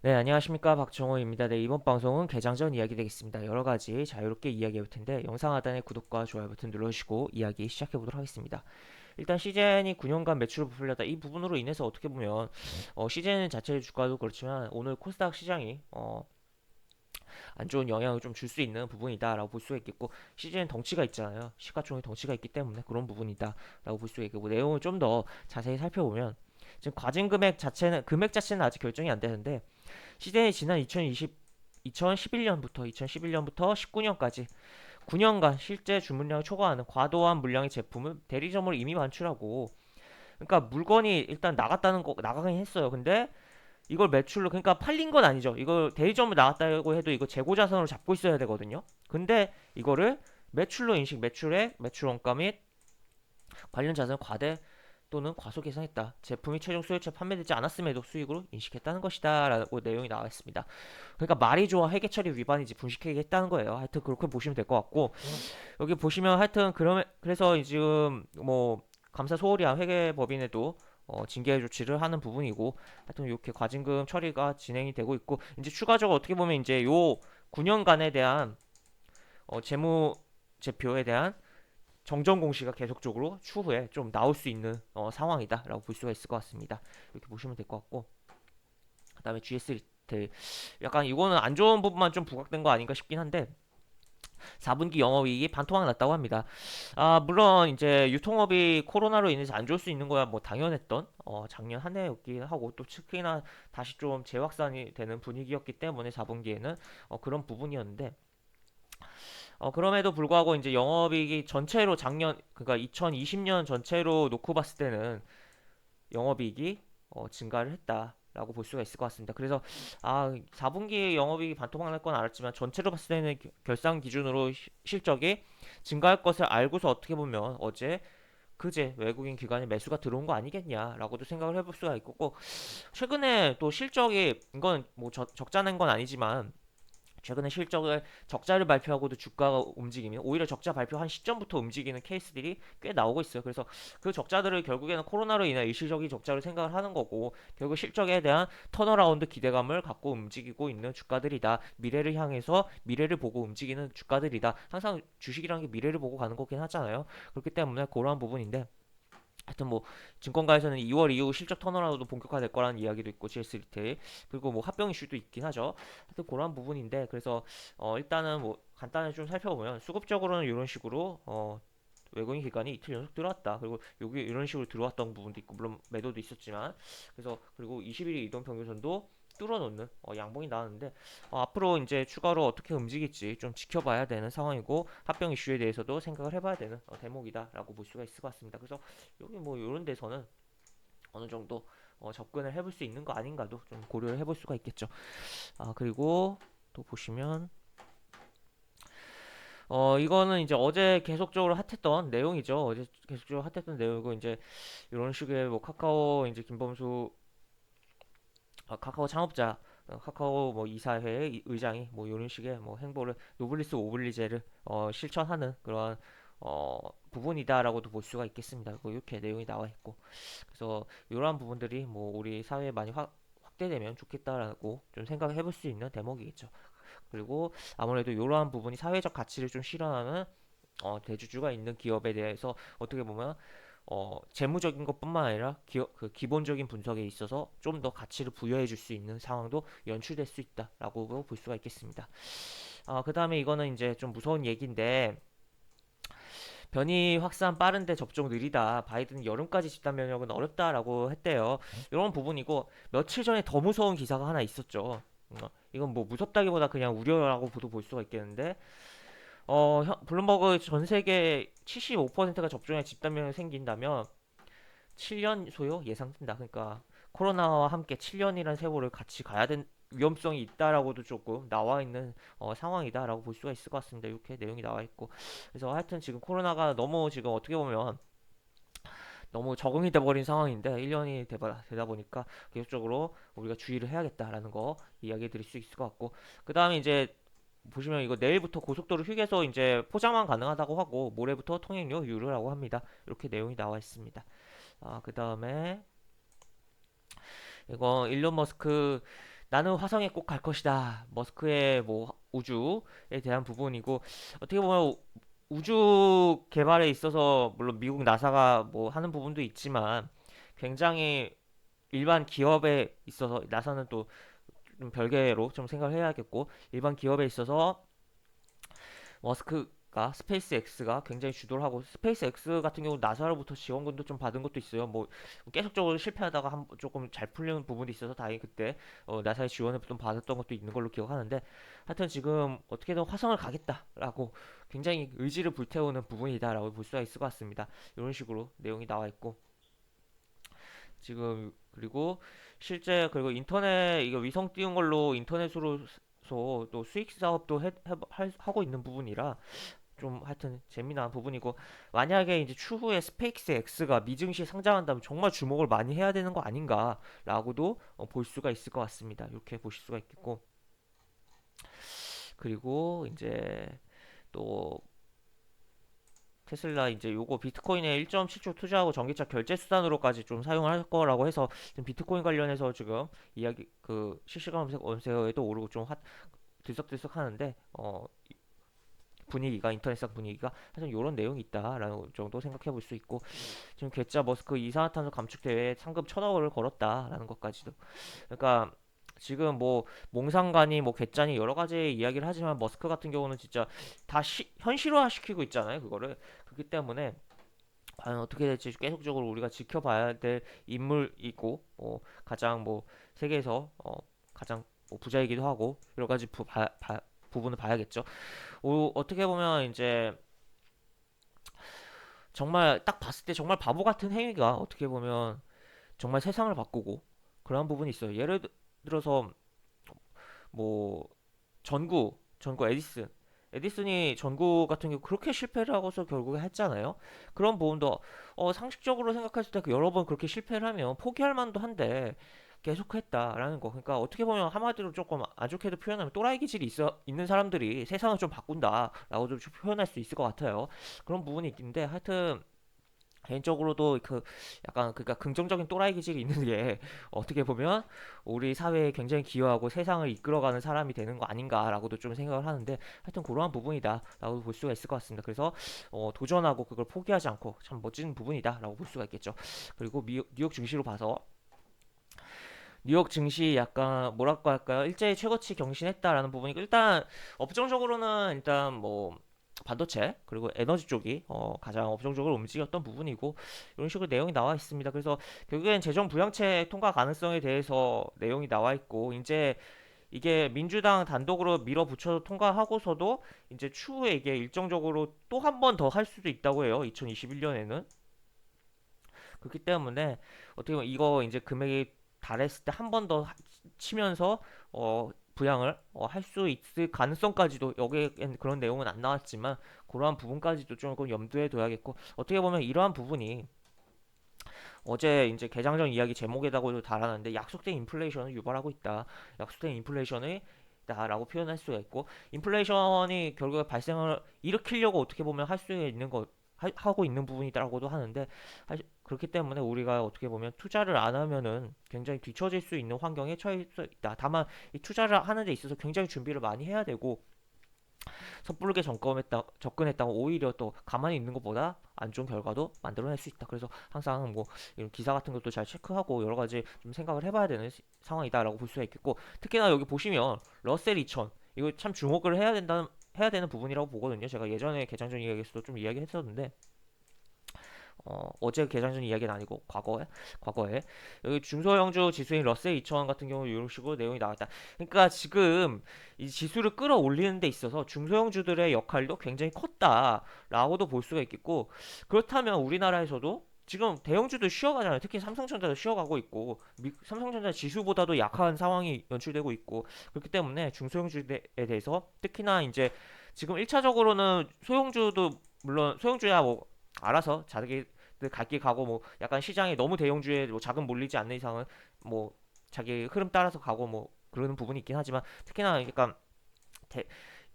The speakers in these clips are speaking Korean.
네, 안녕하십니까. 박정호입니다. 네, 이번 방송은 개장 전 이야기 되겠습니다. 여러 가지 자유롭게 이야기해 볼 텐데, 영상 하단에 구독과 좋아요 버튼 눌러주시고 이야기 시작해 보도록 하겠습니다. 일단 시젠이 9년간 매출을 부풀렸다. 이 부분으로 인해서 어떻게 보면 시젠 자체의 주가도 그렇지만 오늘 코스닥 시장이 안 좋은 영향을 좀 줄 수 있는 부분이다라고 볼 수가 있겠고, 시즌 덩치가 있잖아요. 시가총액 덩치가 있기 때문에 그런 부분이다라고 볼 수가 있겠고, 내용을 좀 더 자세히 살펴보면 지금 과징 금액 자체는 아직 결정이 안 되는데, 시즌이 지난 2011년부터 19년까지 9년간 실제 주문량을 초과하는 과도한 물량의 제품을 대리점으로 이미 반출하고, 그러니까 물건이 일단 나가긴 했어요. 근데 이걸 매출로, 그러니까 팔린 건 아니죠. 이걸 대리점을 나갔다고 해도 이거 재고 자산으로 잡고 있어야 되거든요. 근데 이거를 매출액, 매출 원가 및 관련 자산을 과대 또는 과소 계산했다. 제품이 최종 수요처에 판매되지 않았음에도 수익으로 인식했다는 것이다. 라고 내용이 나와 있습니다. 그러니까 말이 좋아 회계 처리 위반이지 분식회계 했다는 거예요. 하여튼 그렇게 보시면 될 것 같고, 여기 보시면 하여튼 그래서 지금 뭐 감사 소홀히 한 회계법인에도 징계 조치를 하는 부분이고, 하여튼 이렇게 과징금 처리가 진행이 되고 있고, 이제 추가적으로 어떻게 보면 이제 요 9년간에 대한 재무 제표에 대한 정정 공시가 계속적으로 추후에 좀 나올 수 있는 상황이다라고 볼 수가 있을 것 같습니다. 이렇게 보시면 될 것 같고, 그다음에 GS 리테일, 약간 이거는 안 좋은 부분만 좀 부각된 거 아닌가 싶긴 한데, 4분기 영업이익이 반토막 났다고 합니다. 물론 이제 유통업이 코로나로 인해서 안 좋을 수 있는 거야 뭐 당연했던 작년 한 해였긴 하고, 또 특히나 다시 좀 재확산이 되는 분위기였기 때문에 4분기에는 그런 부분이었는데, 그럼에도 불구하고 이제 영업이익이 전체로 작년, 그러니까 2020년 전체로 놓고 봤을 때는 영업이익이 증가를 했다라고 볼 수가 있을 것 같습니다. 그래서 4분기 영업이익이 반토막 날 건 알았지만 전체로 봤을 때는 결산 기준으로 실적이 증가할 것을 알고서 어떻게 보면 그제 외국인 기관에 매수가 들어온 거 아니겠냐라고도 생각을 해볼 수가 있고, 최근에 또 실적이, 이건 뭐 적자 낸 건 아니지만 최근에 실적을 적자를 발표하고도 주가가 움직이면, 오히려 적자 발표한 시점부터 움직이는 케이스들이 꽤 나오고 있어요. 그래서 그 적자들을 결국에는 코로나로 인한 일시적인 적자로 생각을 하는 거고, 결국 실적에 대한 턴어라운드 기대감을 갖고 움직이고 있는 주가들이다. 미래를 향해서 미래를 보고 움직이는 주가들이다. 항상 주식이라는 게 미래를 보고 가는 거긴 하잖아요. 그렇기 때문에 그러한 부분인데, 하여튼 뭐 증권가에서는 2월 이후 실적 턴어라운드 본격화될 거라는 이야기도 있고, GS 리테일, 그리고 뭐 합병 이슈도 있긴 하죠. 하여튼 그런 부분인데, 그래서 일단은 뭐 간단히 좀 살펴보면 수급적으로는 이런 식으로 외국인 기관이 이틀 연속 들어왔다. 그리고 여기 이런 식으로 들어왔던 부분도 있고, 물론 매도도 있었지만, 그래서 그리고 21일 이동 평균선도 뚫어놓는 양봉이 나왔는데, 앞으로 이제 추가로 어떻게 움직일지 좀 지켜봐야 되는 상황이고, 합병 이슈에 대해서도 생각을 해봐야 되는 대목이다라고 볼 수가 있을 것 같습니다. 그래서 여기 뭐 이런 데서는 어느 정도 접근을 해볼 수 있는 거 아닌가도 좀 고려를 해볼 수가 있겠죠. 그리고 또 보시면 이거는 이제 어제 계속적으로 핫했던 내용이죠. 어제 계속적으로 핫했던 내용이고, 이제 이런 식의 뭐 카카오 이제 김범수 카카오 창업자, 카카오 뭐 이사회 의장이 뭐 이런 식의 뭐 행보를, 노블리스 오블리제를 실천하는 그런 부분이다라고도 볼 수가 있겠습니다. 뭐 이렇게 내용이 나와 있고, 그래서 이러한 부분들이 뭐 우리 사회에 많이 확대되면 좋겠다라고 좀 생각을 해볼 수 있는 대목이겠죠. 그리고 아무래도 이러한 부분이 사회적 가치를 좀 실현하는 대주주가 있는 기업에 대해서 어떻게 보면 재무적인 것뿐만 아니라 그 기본적인 분석에 있어서 좀 더 가치를 부여해 줄 수 있는 상황도 연출될 수 있다라고 볼 수가 있겠습니다. 그 다음에 이거는 이제 좀 무서운 얘기인데, 변이 확산 빠른데 접종 느리다. 바이든 여름까지 집단 면역은 어렵다라고 했대요. 이런 부분이고, 며칠 전에 더 무서운 기사가 하나 있었죠. 이건 뭐 무섭다기보다 그냥 우려라고 볼 수가 있겠는데, 블룸버그 전 세계 75%가 접종에 집단 면역이 생긴다면 7년 소요 예상된다. 그러니까 코로나와 함께 7년이라는 세월을 같이 가야 된 위험성이 있다라고도 조금 나와 있는 상황이다라고 볼 수가 있을 것 같습니다. 이렇게 내용이 나와 있고, 그래서 하여튼 지금 코로나가 너무 지금 어떻게 보면 너무 적응이 돼버린 상황인데, 1년이 되다 보니까 계속적으로 우리가 주의를 해야겠다라는 거 이야기 드릴 수 있을 것 같고, 그 다음에 이제 보시면 이거 내일부터 고속도로 휴게소 이제 포장만 가능하다고 하고, 모레부터 통행료 유료라고 합니다. 이렇게 내용이 나와 있습니다. 그 다음에 이거 일론 머스크 나는 화성에 꼭 갈 것이다. 머스크의 뭐 우주에 대한 부분이고 어떻게 보면 우주 개발에 있어서 물론 미국 나사가 뭐 하는 부분도 있지만 굉장히 일반 기업에 있어서 나사는 또 좀 별개로 좀 생각을 해야겠고 일반 기업에 있어서 머스크가 스페이스X가 굉장히 주도를 하고 스페이스X 같은 경우 나사로부터 지원금도 좀 받은 것도 있어요. 뭐 계속적으로 실패하다가 조금 잘 풀리는 부분도 있어서 다행히 그때 나사의 지원을 좀 받았던 것도 있는 걸로 기억하는데 하여튼 지금 어떻게든 화성을 가겠다라고 굉장히 의지를 불태우는 부분이다라고 볼 수가 있을 것 같습니다. 이런 식으로 내용이 나와 있고 지금 그리고 실제 그리고 인터넷 이거 위성 띄운 걸로 인터넷으로 또 수익 사업도 하고 있는 부분이라 좀 하여튼 재미난 부분이고 만약에 이제 추후에 스페이스 X가 미증시에 상장한다면 정말 주목을 많이 해야 되는 거 아닌가라고도 볼 수가 있을 것 같습니다. 이렇게 보실 수가 있겠고 그리고 이제 또 테슬라 이제 요거 비트코인에 1.7조 투자하고 전기차 결제 수단으로까지 좀 사용을 할 거라고 해서 지금 비트코인 관련해서 지금 이야기 그 실시간 검색어에도 오르고 좀 들썩들썩 하는데 분위기가 인터넷상 분위기가 하여튼 이런 내용이 있다라는 정도 생각해 볼 수 있고 지금 괴짜 머스크 이산화탄소 감축 대회에 상금 1,000억을 걸었다라는 것까지도 그러니까 지금 뭐 몽상가니 뭐 괴짜니 여러 가지 이야기를 하지만 머스크 같은 경우는 진짜 다 현실화 시키고 있잖아요 그거를 그렇기 때문에 과연 어떻게 될지 계속적으로 우리가 지켜봐야 될 인물이고 가장 뭐 세계에서 가장 뭐 부자이기도 하고 여러 가지 부분을 봐야겠죠. 어떻게 보면 이제 정말 딱 봤을 때 정말 바보 같은 행위가 어떻게 보면 정말 세상을 바꾸고 그런 부분이 있어요. 예를 들어서 뭐 전구 에디슨이 전구 같은 경우 그렇게 실패를 하고서 결국에 했잖아요. 그런 부분도 상식적으로 생각했을 때 여러 번 그렇게 실패를 하면 포기할 만도 한데 계속했다라는 거. 그러니까 어떻게 보면 한마디로 조금 안 좋게도 표현하면 또라이 기질이 있는 사람들이 세상을 좀 바꾼다라고 좀 표현할 수 있을 것 같아요. 그런 부분이 있는데 하여튼 개인적으로도 그 약간 그러니까 긍정적인 또라이 기질이 있는 게 어떻게 보면 우리 사회에 굉장히 기여하고 세상을 이끌어가는 사람이 되는 거 아닌가라고도 좀 생각을 하는데 하여튼 그러한 부분이다라고 볼 수가 있을 것 같습니다. 그래서 도전하고 그걸 포기하지 않고 참 멋진 부분이다라고 볼 수가 있겠죠. 그리고 뉴욕 증시로 봐서 뉴욕 증시 약간 뭐랄까 할까요? 일제히 최고치 경신했다라는 부분이고 일단 업종적으로는 일단 뭐 반도체 그리고 에너지 쪽이 가장 업종적으로 움직였던 부분이고 이런 식으로 내용이 나와 있습니다. 그래서 결국엔 재정 부양책 통과 가능성에 대해서 내용이 나와 있고 이제 이게 민주당 단독으로 밀어붙여서 통과하고서도 이제 추후에 이게 일정적으로 또 한 번 더 할 수도 있다고 해요. 2021년에는 그렇기 때문에 어떻게 보면 이거 이제 금액이 달했을 때 한 번 더 치면서 부양을 할 수 있을 가능성까지도 여기엔 그런 내용은 안 나왔지만 그러한 부분까지도 조금 염두에 둬야겠고 어떻게 보면 이러한 부분이 어제 이제 개장전 이야기 제목에다가도 달아놨는데 약속된 인플레이션을 유발하고 있다. 약속된 인플레이션을 다라고 표현할 수가 있고 인플레이션이 결국에 발생을 일으키려고 어떻게 보면 할 수 있는 거 하고 있는 부분이라고도 하는데 그렇기 때문에 우리가 어떻게 보면 투자를 안 하면은 굉장히 뒤처질 수 있는 환경에 처할 수 있다. 다만 이 투자를 하는 데 있어서 굉장히 준비를 많이 해야 되고 섣부르게 접근했다고 오히려 또 가만히 있는 것보다 안 좋은 결과도 만들어낼 수 있다. 그래서 항상 뭐 이런 기사 같은 것도 잘 체크하고 여러 가지 좀 생각을 해봐야 되는 상황이다라고 볼 수가 있겠고 특히나 여기 보시면 러셀 2000 이거 참 주목을 해야 되는 부분이라고 보거든요. 제가 예전에 개장전 이야기에서도 좀 이야기했었는데 어제 개장전 이야기는 아니고 과거에 여기 중소형주 지수인 러셀 2000 같은 경우 이런 식으로 내용이 나왔다. 그러니까 지금 이 지수를 끌어올리는 데 있어서 중소형주들의 역할도 굉장히 컸다라고도 볼 수가 있겠고 그렇다면 우리나라에서도 지금 대형주도 쉬어가잖아요. 특히 삼성전자도 쉬어가고 있고 삼성전자 지수보다도 약한 상황이 연출되고 있고 그렇기 때문에 중소형주에 대해서 특히나 이제 지금 1차적으로는 소형주도 물론 소형주야 뭐 알아서 자기들 갈 길 가고 뭐 약간 시장이 너무 대형주에 뭐 자금 몰리지 않는 이상은 뭐 자기 흐름 따라서 가고 뭐 그러는 부분이 있긴 하지만 특히나 약간 대,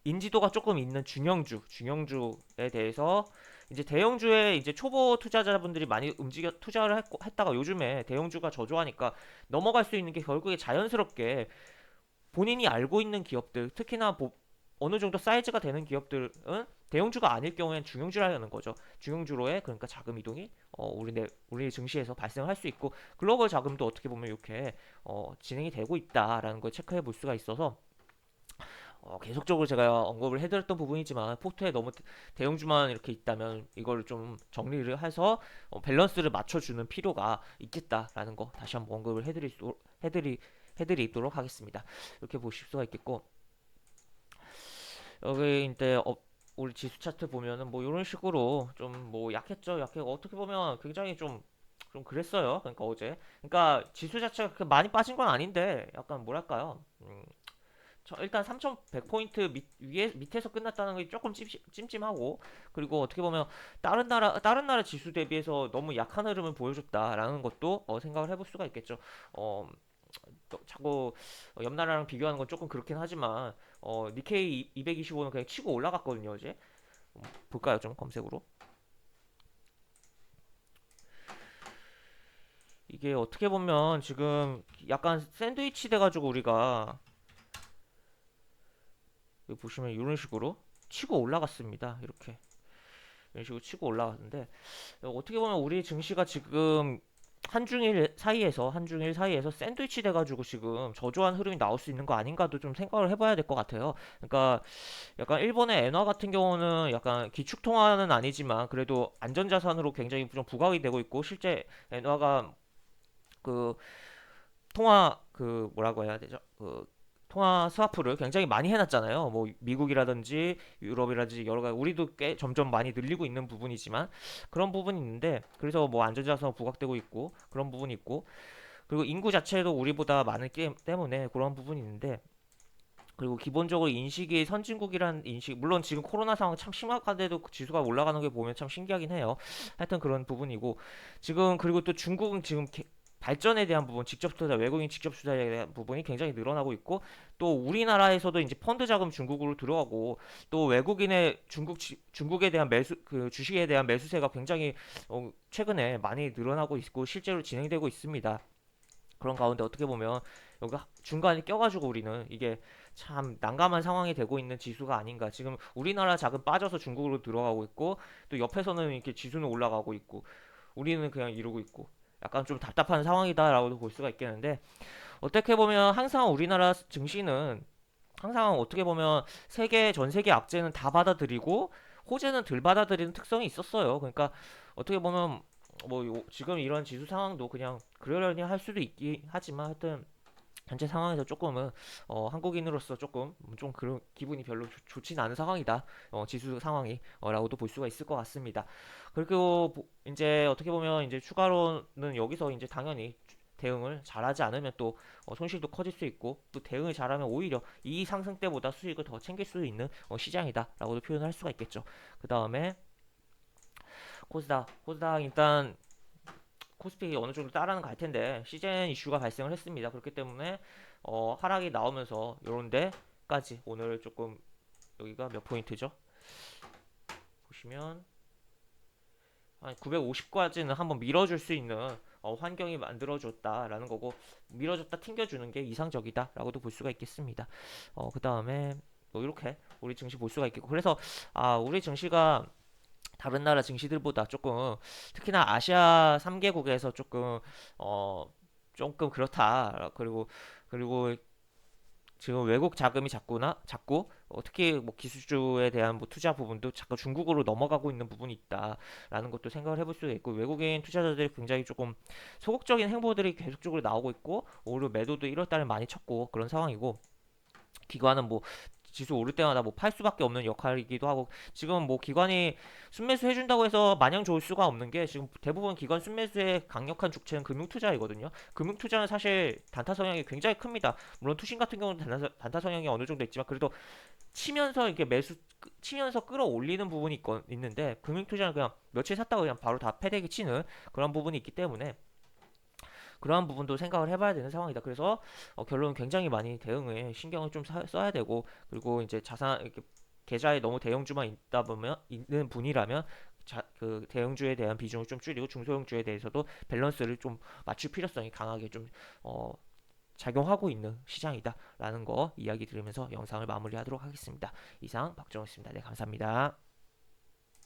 인지도가 조금 있는 중형주에 대해서 이제 대형주에 이제 초보 투자자분들이 많이 투자를 했다가 요즘에 대형주가 저조하니까 넘어갈 수 있는 게 결국에 자연스럽게 본인이 알고 있는 기업들, 특히나 어느 정도 사이즈가 되는 기업들은 대형주가 아닐 경우엔 중형주라는 거죠. 중형주로의 그러니까 자금 이동이 우리 증시에서 발생할 수 있고 글로벌 자금도 어떻게 보면 이렇게 진행이 되고 있다라는 걸 체크해 볼 수가 있어서 계속적으로 제가 언급을 해드렸던 부분이지만 포트에 너무 대형주만 이렇게 있다면 이걸 좀 정리를 해서 밸런스를 맞춰주는 필요가 있겠다라는 거 다시 한번 언급을 해드리도록 하겠습니다. 이렇게 보실 수가 있겠고 여기 이제 우리 지수 차트 보면은 뭐 이런 식으로 좀 뭐 약했죠. 어떻게 보면 굉장히 좀 그랬어요. 그러니까 어제. 그러니까 지수 자체가 그렇게 많이 빠진 건 아닌데 약간 뭐랄까요? 일단 3,100포인트 밑에서 끝났다는 게 조금 찜찜하고 그리고 어떻게 보면 다른 나라 지수 대비해서 너무 약한 흐름을 보여줬다라는 것도 생각을 해볼 수가 있겠죠. 어, 또 자꾸 옆 나라랑 비교하는 건 조금 그렇긴 하지만 니케이 225는 그냥 치고 올라갔거든요 어제. 볼까요 좀 검색으로. 이게 어떻게 보면 지금 약간 샌드위치 돼가지고 우리가 여기 보시면 이런 식으로 치고 올라갔습니다. 이런 식으로 치고 올라갔는데 어떻게 보면 우리 증시가 지금 한중일 사이에서 샌드위치 돼가지고 지금 저조한 흐름이 나올 수 있는 거 아닌가도 좀 생각을 해봐야 될 것 같아요. 그러니까 약간 일본의 엔화 같은 경우는 약간 기축통화는 아니지만 그래도 안전자산으로 굉장히 좀 부각이 되고 있고 실제 엔화가 그 통화 뭐라고 해야 되죠? 통화 스와프를 굉장히 많이 해놨잖아요. 뭐 미국이라든지 유럽이라든지 여러 가지 우리도 꽤 점점 많이 늘리고 있는 부분이지만 그런 부분이 있는데 그래서 뭐 안전자산 부각되고 있고 그런 부분이 있고 그리고 인구 자체도 우리보다 많기 때문에 그런 부분이 있는데 그리고 기본적으로 인식이 선진국이란 인식 물론 지금 코로나 상황 참 심각한데도 그 지수가 올라가는 게 보면 참 신기하긴 해요. 하여튼 그런 부분이고 지금 그리고 또 중국은 지금 발전에 대한 부분, 직접 투자, 외국인 직접 투자에 대한 부분이 굉장히 늘어나고 있고 또 우리나라에서도 이제 펀드 자금 중국으로 들어가고 또 외국인의 중국에 대한 주식에 대한 매수세가 굉장히 최근에 많이 늘어나고 있고 실제로 진행되고 있습니다. 그런 가운데 어떻게 보면 여기 중간에 껴가지고 우리는 이게 참 난감한 상황이 되고 있는 지수가 아닌가. 지금 우리나라 자금 빠져서 중국으로 들어가고 있고 또 옆에서는 이렇게 지수는 올라가고 있고 우리는 그냥 이러고 있고 약간 좀 답답한 상황이다라고도 볼 수가 있겠는데 어떻게 보면 항상 우리나라 증시는 항상 어떻게 보면 전 세계 악재는 다 받아들이고 호재는 덜 받아들이는 특성이 있었어요. 그러니까 어떻게 보면 뭐 지금 이런 지수 상황도 그냥 그러려니 할 수도 있긴 하지만 하여튼 현재 상황에서 조금은 한국인으로서 조금 좀 그런 기분이 별로 좋진 않은 상황이다. 지수 상황이 라고도 볼 수가 있을 것 같습니다. 그리고 이제 어떻게 보면 이제 추가로는 여기서 이제 당연히 대응을 잘하지 않으면 또 손실도 커질 수 있고 또 대응을 잘하면 오히려 이 상승 때보다 수익을 더 챙길 수 있는 시장이다라고도 표현을 할 수가 있겠죠. 그 다음에 코스닥 일단 코스피 어느 정도 따라는 갈 텐데 시즌 이슈가 발생을 했습니다. 그렇기 때문에 하락이 나오면서 요런 데까지 오늘 조금 여기가 몇 포인트죠? 보시면 한 950까지는 한번 밀어줄 수 있는 환경이 만들어졌다라는 거고 밀어줬다 튕겨주는 게 이상적이다라고도 볼 수가 있겠습니다. 그 다음에 뭐 이렇게 우리 증시 볼 수가 있겠고 그래서 우리 증시가 다른 나라 증시들보다 조금 특히나 아시아 3개국에서 조금 그렇다. 그리고 지금 외국 자금이 자꾸 특히 뭐 기술주에 대한 뭐 투자 부분도 자꾸 중국으로 넘어가고 있는 부분이 있다라는 것도 생각을 해볼 수가 있고 외국인 투자자들이 굉장히 조금 소극적인 행보들이 계속적으로 나오고 있고 오히려 매도도 1월 달에 많이 쳤고 그런 상황이고 기관은 뭐 지수 오를 때마다 뭐 팔 수밖에 없는 역할이기도 하고 지금 뭐 기관이 순매수 해준다고 해서 마냥 좋을 수가 없는 게 지금 대부분 기관 순매수의 강력한 주체는 금융투자이거든요. 금융투자는 사실 단타 성향이 굉장히 큽니다. 물론 투신 같은 경우는 단타 성향이 어느 정도 있지만 그래도 치면서 이렇게 치면서 끌어올리는 부분이 있는데 금융투자는 그냥 며칠 샀다가 그냥 바로 다 패대기 치는 그런 부분이 있기 때문에 그러한 부분도 생각을 해봐야 되는 상황이다. 그래서 결론은 굉장히 많이 대응에 신경을 좀 써야 되고 그리고 이제 자산 이렇게 계좌에 너무 대형주만 있는 분이라면 그 대형주에 대한 비중을 좀 줄이고 중소형주에 대해서도 밸런스를 좀 맞출 필요성이 강하게 좀 작용하고 있는 시장이다라는 거 이야기 드리면서 영상을 마무리하도록 하겠습니다. 이상 박정호였습니다. 네, 감사합니다.